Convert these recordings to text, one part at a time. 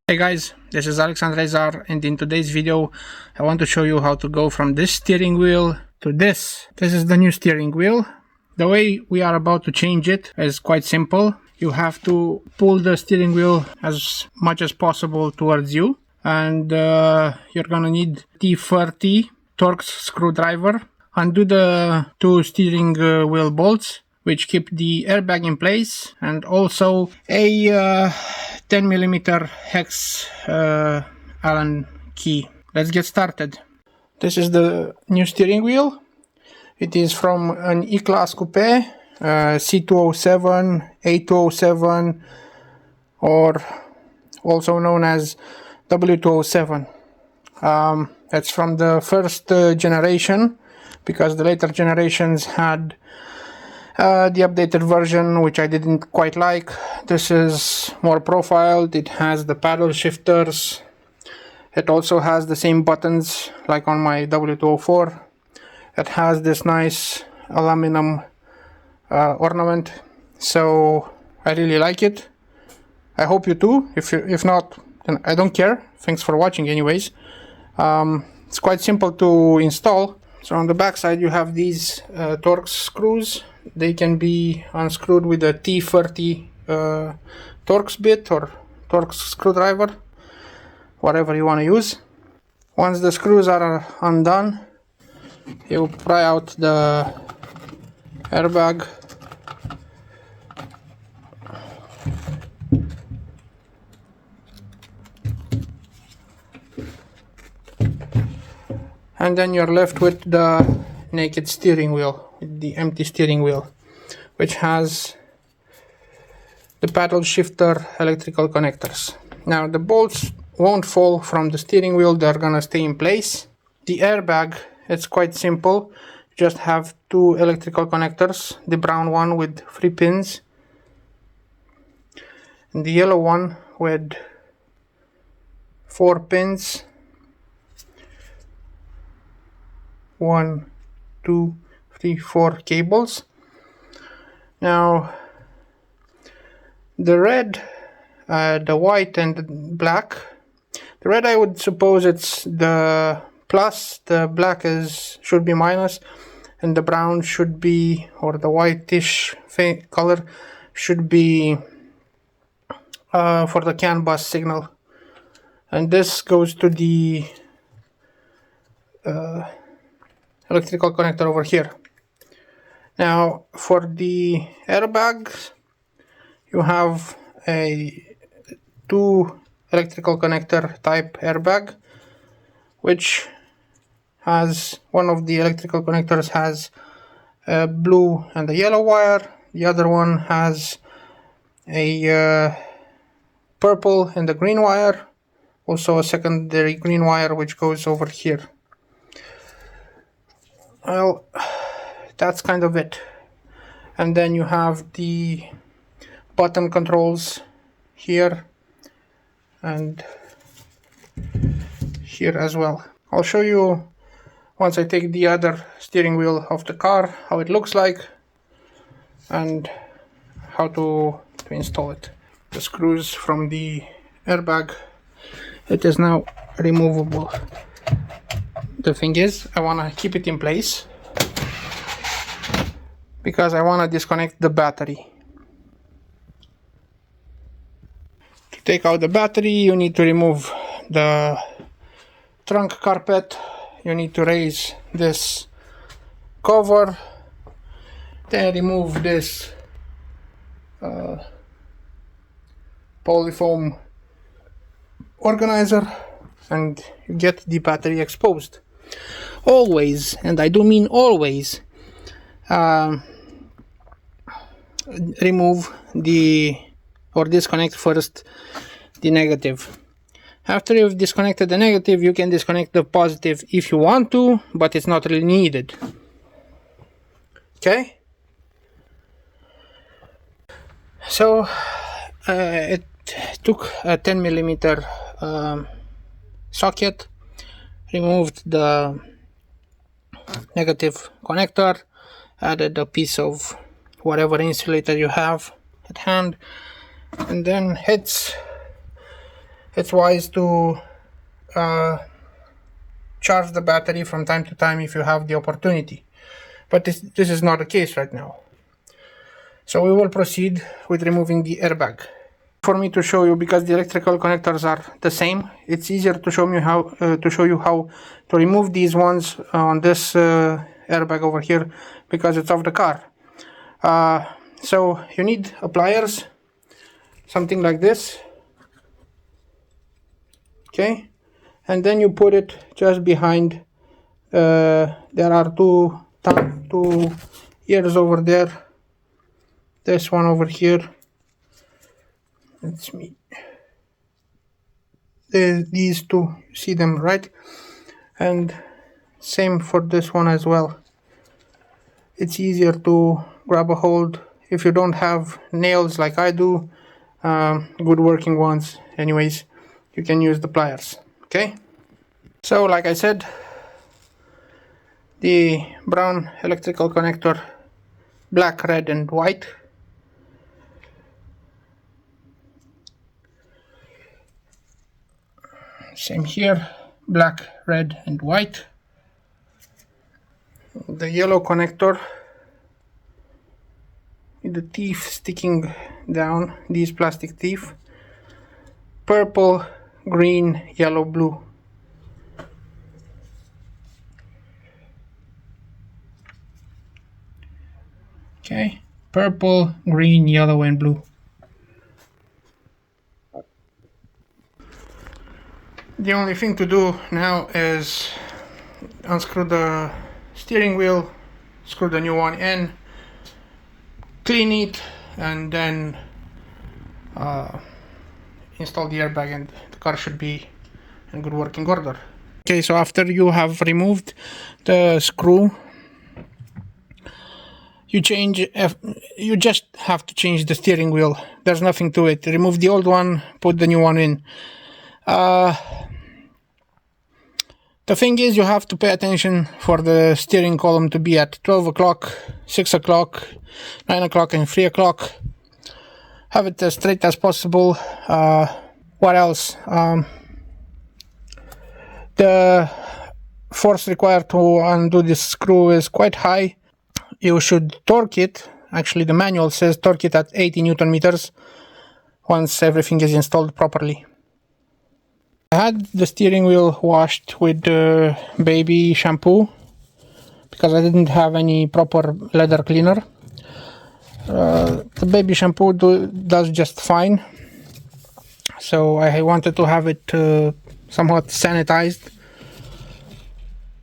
Hey guys, this is Andrei, and in today's video I want to show you how to go from this steering wheel to this. This is the new steering wheel. The way we are about to change it is quite simple. You have to pull the steering wheel as much as possible towards you, and you're gonna need T30 Torx screwdriver. Undo the two steering wheel bolts which keep the airbag in place, and also a 10mm hex Allen key. Let's get started. This is the new steering wheel. It is from an E-Class Coupe C207, A207, or also known as W207. It's from the first generation, because the later generations had the updated version, which I didn't quite like. This is more profiled. It has the paddle shifters. It also has the same buttons like on my W204. It has this nice aluminum ornament, so I really like it. I hope you too. If not, then I don't care. Thanks for watching anyways. It's quite simple to install. So on the back side you have these Torx screws. They can be unscrewed with a T30 Torx bit or Torx screwdriver, whatever you want to use. Once the screws are undone, you pry out the airbag. And then you're left with the naked steering wheel, the empty steering wheel, which has the paddle shifter electrical connectors. Now the bolts won't fall from the steering wheel, they're gonna stay in place. The airbag, it's quite simple. You just have two electrical connectors, the brown one with 3 pins and the yellow one with 4 pins. 1, 2, 3, 4 cables. Now the red, the white and the black. The red, I would suppose it's the plus, the black should be minus, and the brown should be, or the whitish color should be for the CAN bus signal, and this goes to the electrical connector over here. Now for the airbags, you have a 2 electrical connector type airbag, which has one of the electrical connectors has a blue and a yellow wire, the other one has a purple and a green wire, also a secondary green wire which goes over here. Well, that's kind of it. And then you have the button controls here and here as well. I'll show you once I take the other steering wheel off the car how it looks like and how to install it. The screws from the airbag, it is now removable. The thing is, I want to keep it in place because I want to disconnect the battery. To take out the battery, you need to remove the trunk carpet. You need to raise this cover, then remove this polyfoam organizer, and you get the battery exposed. Always, and I do mean always, remove or disconnect first the negative. After you've disconnected the negative, you can disconnect the positive if you want to, but it's not really needed. Okay? So it took a 10mm socket, removed the negative connector, added a piece of whatever insulator you have at hand, and then it's it's wise to charge the battery from time to time if you have the opportunity. But this is not the case right now. So we will proceed with removing the airbag. For me to show you, because the electrical connectors are the same, it's easier to show you how to remove these ones on this airbag over here, because it's off the car. So you need pliers, something like this, okay, and then you put it just behind. There are two ears over there, this one over here. It's me. These two, you see them, right? And same for this one as well. It's easier to grab a hold if you don't have nails like I do, good working ones anyways. You can use the pliers, okay? So like I said, the brown electrical connector, black, red and white. Same here, black, red and white. The yellow connector with the teeth sticking down, these plastic teeth. Purple, green, yellow, blue. Okay, purple, green, yellow and blue. The only thing to do now is unscrew the steering wheel, screw the new one in, clean it, and then install the airbag, and the car should be in good working order. Okay, so after you have removed the screw, you just have to change the steering wheel. There's nothing to it. Remove the old one, put the new one in. The thing is, you have to pay attention for the steering column to be at 12 o'clock, 6 o'clock, 9 o'clock and 3 o'clock. Have it as straight as possible. What else? The force required to undo this screw is quite high. You should torque it. Actually, the manual says torque it at 80 Newton meters once everything is installed properly. I had the steering wheel washed with baby shampoo because I didn't have any proper leather cleaner. The baby shampoo does just fine, so I wanted to have it somewhat sanitized.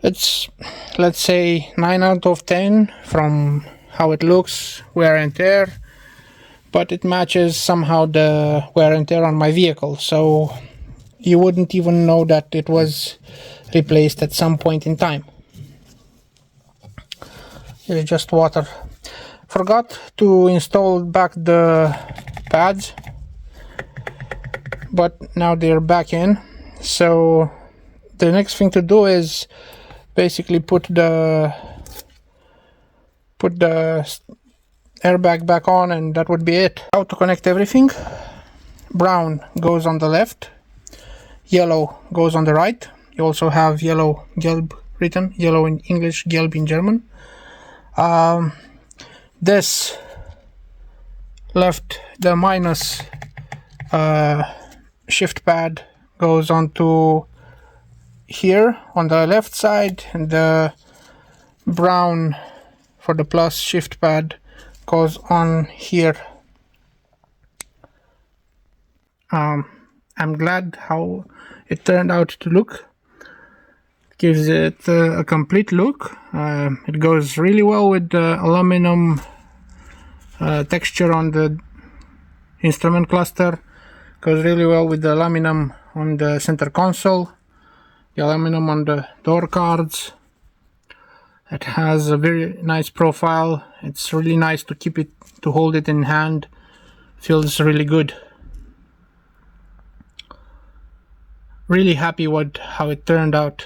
It's, let's say, 9 out of 10 from how it looks, wear and tear, but it matches somehow the wear and tear on my vehicle, so you wouldn't even know that it was replaced at some point in time. It's just water. Forgot to install back the pads, but now they're back in. So the next thing to do is basically put the airbag back on, and that would be it. How to connect everything: brown goes on the left, yellow goes on the right. You also have yellow gelb written, yellow in English, gelb in German. This left, the minus shift pad goes onto here on the left side, and the brown for the plus shift pad goes on here. I'm glad how it turned out to look. It gives it a complete look. It goes really well with the aluminum texture on the instrument cluster. Goes really well with the aluminum on the center console, the aluminum on the door cards. It has a very nice profile. It's really nice to keep it, to hold it in hand. Feels really good. Really happy with how it turned out.